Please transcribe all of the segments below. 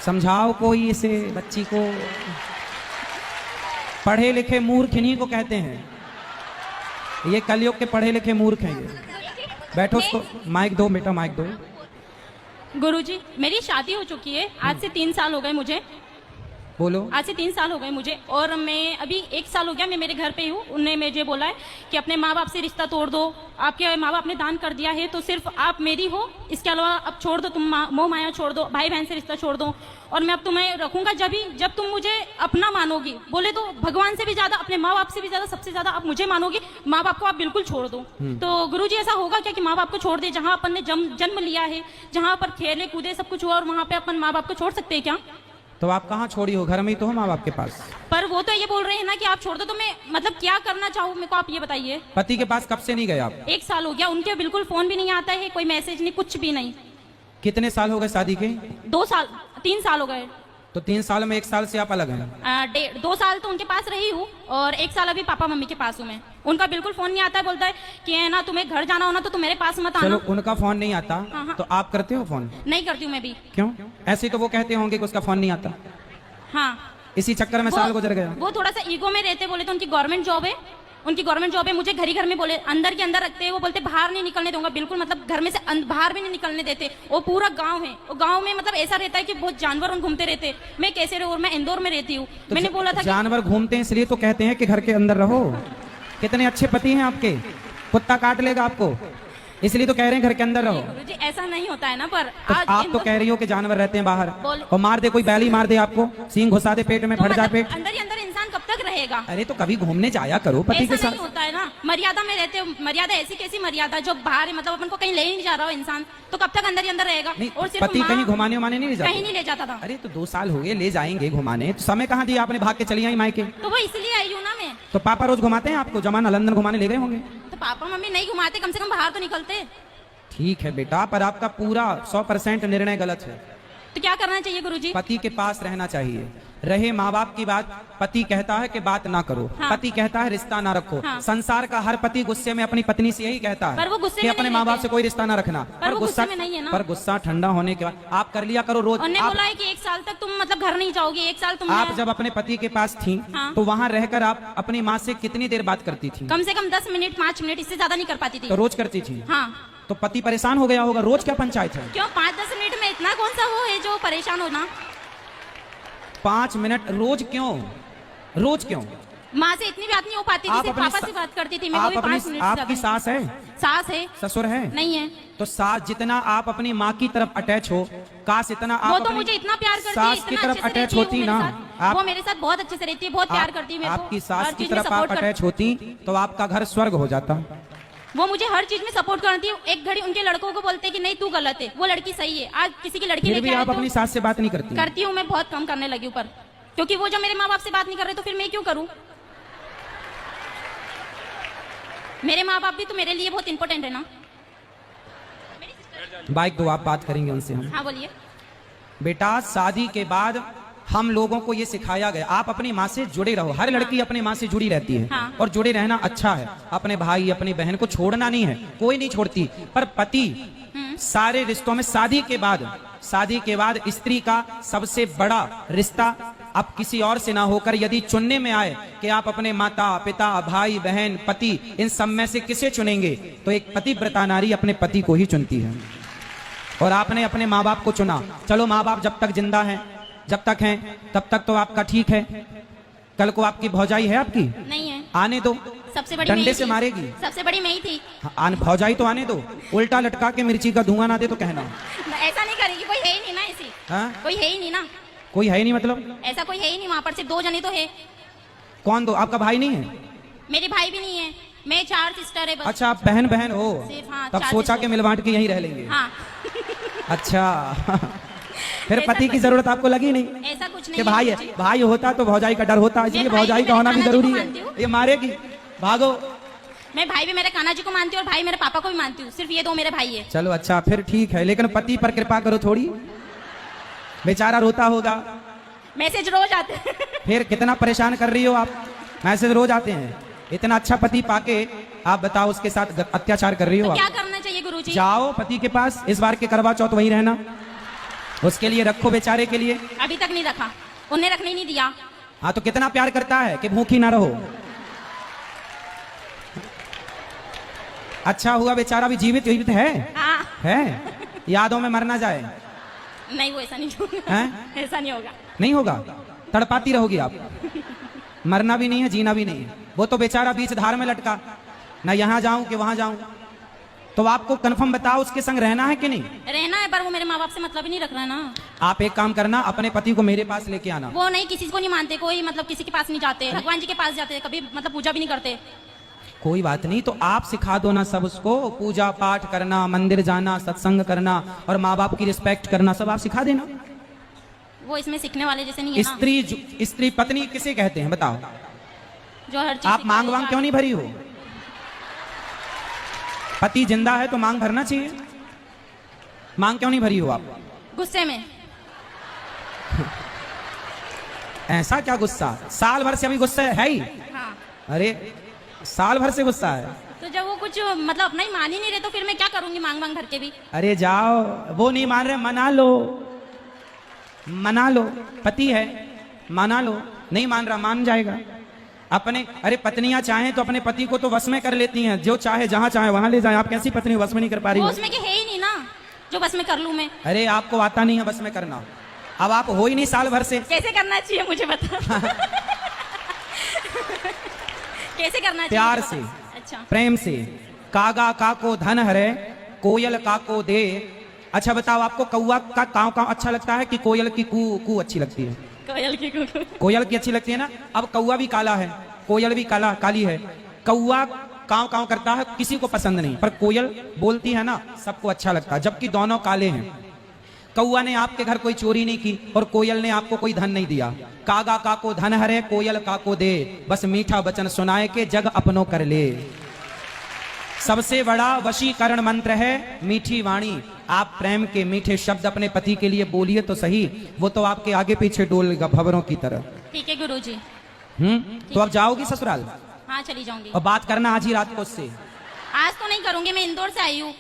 समझाओ कोई इसे बच्ची को। पढ़े लिखे मूर्ख इन्हीं को कहते हैं, ये कलयुग के पढ़े लिखे मूर्ख हैं ये। बैठो, उसको माइक दो बेटा, माइक दो। गुरुजी, मेरी शादी हो चुकी है, आज से 3 साल हो गए मुझे। बोलो। आज से 3 साल हो गए मुझे, और मैं अभी 1 साल हो गया मैं मेरे घर पे हूँ। उन्होंने मुझे बोला है कि अपने माँ बाप से रिश्ता तोड़ दो, आपके माँ बाप ने दान कर दिया है तो सिर्फ आप मेरी हो, इसके अलावा अब छोड़ दो, तुम मोह माया छोड़ दो, भाई बहन से रिश्ता छोड़ दो, और मैं अब तुम्हें रखूंगा जब तुम मुझे अपना मानोगी। बोले तो भगवान से भी ज्यादा, अपने माँ बाप से भी ज्यादा, सबसे ज्यादा आप मुझे मानोगी, माँ बाप को आप बिल्कुल छोड़ दो। तो गुरुजी ऐसा होगा क्या कि माँ बाप को छोड़ दे? जहाँ अपन ने जन्म लिया है, जहाँ पर खेले कूदे सब कुछ हुआ, और वहाँ पे अपन माँ बाप को छोड़ सकते हैं क्या? तो आप कहाँ छोड़ी हो? घर में ही तो हो माँ बाप के पास। पर वो तो ये बोल रहे हैं ना कि आप छोड़ दो, तो मैं मतलब क्या करना चाहूँ मेरे को आप ये बताइए। पति के पास कब से नहीं गए आप? 1 साल हो गया, उनके बिल्कुल फोन भी नहीं आता है, कोई मैसेज नहीं, कुछ भी नहीं। कितने साल हो गए शादी के? 2 साल 3 साल हो गए। तो 3 साल में 1 साल से आप अलग हैं? 2 साल तो उनके पास रही हूँ, और 1 साल अभी पापा मम्मी के पास हूँ मैं। उनका बिल्कुल फोन नहीं आता है, बोलता है कि है ना तुम्हें घर जाना हो ना तो तुम मेरे पास मत आना। चलो, उनका फोन नहीं आता। हाँ। तो आप करते हो फोन? नहीं करती हूँ मैं भी। क्यों? ऐसे तो वो कहते होंगे कि उसका फोन नहीं आता। हाँ, इसी चक्कर में साल गुजर गया। वो थोड़ा सा ईगो में रहते, बोले तो उनकी गवर्नमेंट जॉब है, उनकी गवर्नमेंट जॉब है। मुझे घर ही घर में बोले, अंदर के अंदर रखते हैं, वो बोलते बाहर नहीं निकलने दूंगा बिल्कुल, मतलब घर में से बाहर भी नहीं निकलने देते। वो पूरा गांव है, वो गांव में मतलब ऐसा रहता है कि बहुत जानवर घूमते रहते। मैं कैसे रहूं? मैं इंदौर में रहती हूँ। तो मैंने बोला था जानवर घूमते हैं इसलिए तो कहते हैं कि घर के अंदर रहो। कितने अच्छे पति हैं आपके, कुत्ता काट लेगा आपको, इसलिए तो कह रहे हैं घर के अंदर रहो। गुरुजी ऐसा नहीं होता है ना, पर तो आप तो कह रही हो कि जानवर रहते हैं बाहर, और मार दे, कोई बैली मार दे आपको, सींग घुसा दे पेट में, फट जाए पेट। अंदर ही अंदर इंसान कब तक रहेगा? अरे तो कभी घूमने जाया करो पति के साथ। नहीं होता है ना, मर्यादा में रहते हो। मर्यादा ऐसी कैसी मर्यादा जो बाहर है, मतलब अपन को कहीं ले ही नहीं जा रहा हो इंसान, तो कब तक अंदर ही अंदर रहेगा? और पति कहीं घुमाने उमाने नहीं ले जाता? कहीं नहीं ले जाता था। अरे तो 2 साल हो गए, ले जाएंगे घुमाने, तो समय कहाँ दिया आपने? भाग के चली आई मायके। तो वो इसलिए आई हूँ ना मैं। तो पापा रोज घुमाते हैं आपको? जमाना लंदन घुमाने ले गए होंगे। तो पापा मम्मी नहीं घुमाते, कम से कम बाहर तो निकलते। ठीक है बेटा, पर आपका पूरा 100% निर्णय गलत है। तो क्या करना चाहिए गुरुजी? पति के पास रहना चाहिए। रहे माँ बाप की बात, पति कहता है कि बात ना करो। हाँ। पति कहता है रिश्ता ना रखो। हाँ। संसार का हर पति गुस्से में अपनी पत्नी से यही कहता है, पर वो गुस्से कि में अपने माँ बाप से कोई रिश्ता ना रखना। पर गुस्सा में नहीं है ना। पर गुस्सा ठंडा होने के बाद आप कर लिया करो रोज। उन्होंने बोला है कि 1 साल तक तुम मतलब घर नहीं जाओगी, 1 साल तुम। आप जब अपने पति के पास थी, हाँ। तो वहाँ रहकर आप अपनी माँ से कितनी देर बात करती थी? कम से कम 10 मिनट 5 मिनट, इससे ज्यादा नहीं कर पाती थी। तो रोज करती थी? हाँ। तो पति परेशान हो गया होगा, रोज क्या पंचायत है? क्यों 5-10 मिनट में इतना कौन सा वो है जो परेशान होना? 5 मिनट रोज क्यों? रोज क्यों? माँ से इतनी बात नहीं हो पाती थी, सिर्फ पापा से बात करती थी मैं, वो भी 5 मिनट। आपकी सास है? सास है। ससुर है? नहीं है। तो सास जितना आप अपनी माँ की तरफ अटैच हो, काश इतना आप वो तो मुझे इतना प्यार करती है, सास की तरफ अटैच होती ना। वो मेरे साथ बहुत अच्छे से रहती है, बहुत प्यार करती है मेरे को। आपकी सास की तरफ आप अटैच होती तो आपका घर स्वर्ग हो जाता। वो मुझे हर चीज में सपोर्ट करती है। एक घड़ी उनके लड़कों को बोलते हैं कि नहीं तू गलत है, वो लड़की सही है। आज किसी की लड़की फिर भी आप अपनी सास से बात नहीं करती? करती हूँ, मैं बहुत कम करने लगी हूँ, पर क्योंकि वो जब मेरे माँ बाप से बात नहीं कर रहे तो फिर मैं क्यों करूँ? मेरे माँ बाप भी तो मेरे लिए बहुत इंपॉर्टेंट है ना। बाइक दो, आप बात करेंगे उनसे हम। हाँ बोलिए। बेटा, शादी के बाद हम लोगों को ये सिखाया गया, आप अपनी माँ से जुड़े रहो। हर लड़की अपनी माँ से जुड़ी रहती है। हाँ। और जुड़े रहना अच्छा है। अपने भाई अपनी बहन को छोड़ना नहीं है, कोई नहीं छोड़ती। पर पति सारे रिश्तों में शादी के बाद स्त्री का सबसे बड़ा रिश्ता अब किसी और से ना होकर यदि चुनने में आए कि आप अपने माता पिता भाई बहन पति इन सब में से किसे चुनेंगे, तो एक पतिव्रता नारी अपने पति को ही चुनती है। और आपने अपने माँ बाप को चुना। चलो, माँ बाप जब तक जिंदा हैं, जब तक हैं तब तक तो आपका ठीक है। कल को आपकी भौजाई है आपकी? नहीं है। आने दो, सबसे बड़ी डंडे से मारेगी। सबसे बड़ी मैं ही थी। भौजाई तो आने दो, उल्टा लटका के मिर्ची का धुआं ना दे तो कहना। ऐसा नहीं करेगी, कोई है ही नहीं ना ऐसी। हाँ? कोई है ही नहीं ना। कोई है नहीं मतलब? ऐसा कोई है ही नहीं, वहाँ पर सिर्फ 2 जने तो है। कौन 2? आपका भाई नहीं है? मेरे भाई भी नहीं है, मैं 4 सिस्टर है बस। अच्छा, आप बहन बहन हो? हाँ, तब सोचा के मिल बांट के यहीं रह लेंगे। हाँ। अच्छा। फिर पति की जरूरत आपको लगी नहीं? ऐसा कुछ नहीं कि भाई है, भाई होता तो भौजाई का डर होता, इसलिए भौजाई का होना भी जरूरी है। ये मारेगी, भागो। मैं भाई भी मेरे कान्हा जी को मानती हूँ और भाई मेरे पापा को भी मानती हूँ, सिर्फ ये 2 मेरे भाई है। चलो अच्छा, फिर ठीक है, लेकिन पति पर कृपा करो थोड़ी, बेचारा रोता होगा। मैसेज रोज आते हैं। फिर कितना परेशान कर रही हो आप? मैसेज रोज आते हैं। इतना अच्छा पति पाके आप बताओ उसके साथ अत्याचार कर रही हो। तो आप क्या करना चाहिए गुरुजी? जाओ पति के पास, इस बार के करवा चौथ वहीं रहना। उसके लिए रखो बेचारे के लिए। अभी तक नहीं रखा, उन्हें रखने ही नहीं दिया। हाँ तो कितना प्यार करता है कि भूखी ना रहो। अच्छा हुआ बेचारा भी जीवित जीवित है। हाँ। है, यादों में मर ना जाए। नहीं, वो ऐसा नहीं होगा। हैं? ऐसा नहीं होगा। नहीं होगा, तड़पाती रहोगी आप। मरना भी नहीं है, जीना भी नहीं है। वो तो बेचारा बीच धार में लटका, ना यहाँ जाऊं कि वहां जाऊं। तो आपको कंफर्म बताओ उसके संग रहना है कि नहीं? रहना है, पर वो मेरे माँ बाप से मतलब ही नहीं रख रहा है ना। आप एक काम करना, अपने पति को मेरे पास लेके आना। वो नहीं, किसी को नहीं मानते, कोई मतलब किसी के पास नहीं जाते, भगवान जी के पास जाते, कभी मतलब पूजा भी नहीं करते। कोई बात नहीं, तो आप सिखा दो ना सब उसको, पूजा पाठ करना, मंदिर जाना, सत्संग करना और माँ बाप की रिस्पेक्ट करना, सब आप सिखा देना। वो इसमें सीखने वाले जैसे नहीं है ना। स्त्री पत्नी किसे कहते हैं बताओ? जो हर चीज आप मांग वांग क्यों नहीं भरी हो? पति जिंदा है तो मांग भरना चाहिए। मांग क्यों नहीं भरी हो आप? गुस्से में। ऐसा क्या गुस्सा? साल भर से अभी गुस्सा है ही। हाँ। अरे साल भर से गुस्सा है। तो जब वो कुछ मतलब अपना ही मान ही नहीं रहे तो फिर मैं क्या करूंगी मांग मांग भर के भी? अरे जाओ, वो नहीं मान रहे, मना लो, मना लो। पति है, मना लो। नहीं मान रहा, मान जाएगा। अपने अरे पत्नियां चाहें तो अपने पति को तो वश में कर लेती हैं, जो चाहे जहां चाहे वहां ले जाए। आप कैसी पत्नी वश में नहीं कर पा रही वो हो? उसमें के है ही नहीं ना जो बस में कर लूं मैं। अरे आपको आता नहीं है बस में करना। अब आप हो ही नहीं साल भर से। कैसे करना चाहिए मुझे बता। कैसे करना चाहिए? प्यार से, अच्छा, प्रेम से। कागा का को धन हरे, कोयल का को दे। अच्छा बताओ, आपको कौवा का काव काव अच्छा लगता है कि कोयल की कू कू अच्छी लगती है? कोयल की कू। कोयल की अच्छी लगती है ना। अब कौवा भी काला है, कोयल भी काली है। कौवा काव काव करता है, किसी को पसंद नहीं, पर कोयल बोलती है ना, सबको अच्छा लगता है, जबकि दोनों काले हैं। कौवा ने आपके घर कोई चोरी नहीं की और कोयल ने आपको कोई धन नहीं दिया। कागा का को धन हरे, कोयल का को दे, बस मीठा वचन सुनाए के जग अपनों कर ले। सबसे बड़ा वशीकरण मंत्र है मीठी वाणी। आप प्रेम के मीठे शब्द अपने पति के लिए बोलिए तो सही, वो तो आपके आगे पीछे डोलेगा भंवरों की तरह। ठीक है गुरुजी। तो अब जाओगी ससुराल? हाँ चली जाऊंगी। और बात करना आज ही रात को उससे। आज तो नहीं करूंगी, मैं इंदौर से आई हूँ।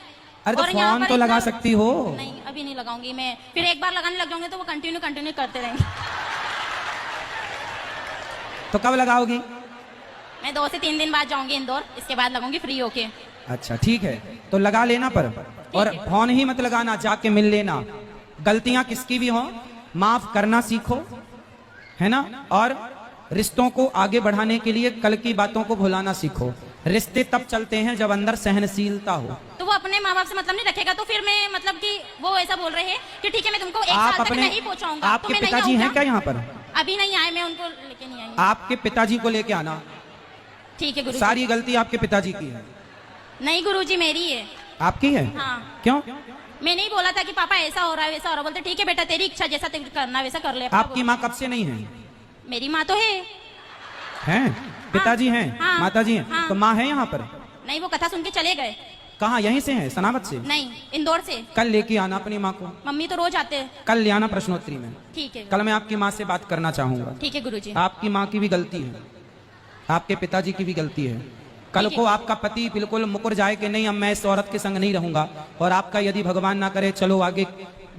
अरे तो फोन तो लगा सकती हो। नहीं अभी नहीं लगाऊंगी मैं, फिर एक बार लगाने लग जाऊंगे तो वो कंटिन्यू करते रहेंगे। तो कब लगाओगी? मैं 2 से 3 दिन बाद जाऊंगी इंदौर, इसके बाद लगाऊंगी फ्री होके। अच्छा ठीक है, तो लगा लेना पर, और फोन ही मत लगाना, जाके मिल लेना। गलतियां किसकी भी हो माफ करना सीखो, है ना। और रिश्तों को आगे बढ़ाने के लिए कल की बातों को भुलाना सीखो। रिश्ते तब चलते हैं जब अंदर सहनशीलता हो। तो वो अपने माँ बाप से मतलब नहीं रखेगा तो फिर मैं मतलब कि वो ऐसा बोल रहे हैं कि ठीक है मैं तुमको 1 साल तक नहीं पहुंचाऊंगा। आपके पिताजी हैं क्या यहाँ पर? अभी नहीं आए, मैं उनको लेके नहीं आई। आपके पिताजी को लेके आना। ठीक है गुरुजी। सारी गलती आपके पिताजी की है। नहीं गुरुजी मेरी है। आपकी है? हाँ। क्यों? मैं नहीं बोला था कि पापा ऐसा हो रहा है वैसा हो रहा है, बोलते ठीक है बेटा तेरी इच्छा जैसा तेरे करना वैसा कर ले। आपकी माँ कब से नहीं है? मेरी माँ तो है। हैं? पिताजी हैं? हाँ, माताजी हैं? हाँ। तो माँ है यहाँ पर? नहीं वो कथा सुन के चले गए। कहाँ? यहीं से हैं, सनावत से? नहीं इंदौर से। कल लेके आना अपनी माँ को। मम्मी तो रोज आते हैं। कल ले आना प्रश्नोत्तरी में। ठीक है। कल मैं आपकी माँ से बात करना चाहूंगा। ठीक है गुरुजी। आपकी माँ की भी गलती है, आपके पिताजी की भी गलती है। कल को आपका पति बिल्कुल मुकर जाए कि नहीं अब मैं इस औरत के संग नहीं रहूंगा, और आपका यदि भगवान ना करे चलो आगे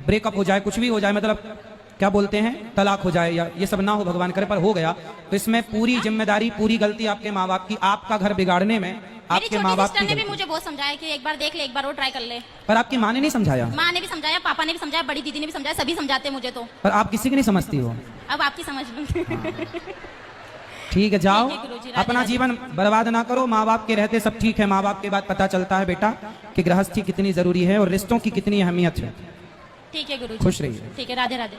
ब्रेकअप हो जाए, कुछ भी हो जाए, मतलब क्या बोलते हैं तलाक हो जाए, या ये सब ना हो भगवान करे, पर हो गया तो इसमें पूरी जिम्मेदारी पूरी गलती आपके माँ बाप की। आपका घर बिगाड़ने में आपके माँ बाप की ने भी गलती। मुझे बहुत समझाया कि एक बार देख ले, एक बार वो ट्राई कर ले। पर आपकी माँ ने नहीं समझाया? माँ ने भी समझाया, पापा ने भी समझाया, बड़ी दीदी ने भी समझाया, सभी समझाते मुझे तो। पर आप किसी की नहीं समझती हो। अब आपकी समझ लूंगी। ठीक है, जाओ ठीक है गुरुजी, राधे अपना राधे। जीवन बर्बाद ना करो। माँ बाप के रहते सब ठीक है, माँ बाप के बाद पता चलता है बेटा कि गृहस्थी कितनी जरूरी है और रिश्तों की कितनी अहमियत है। ठीक है गुरुजी। खुश रहिए। ठीक है, राधे राधे।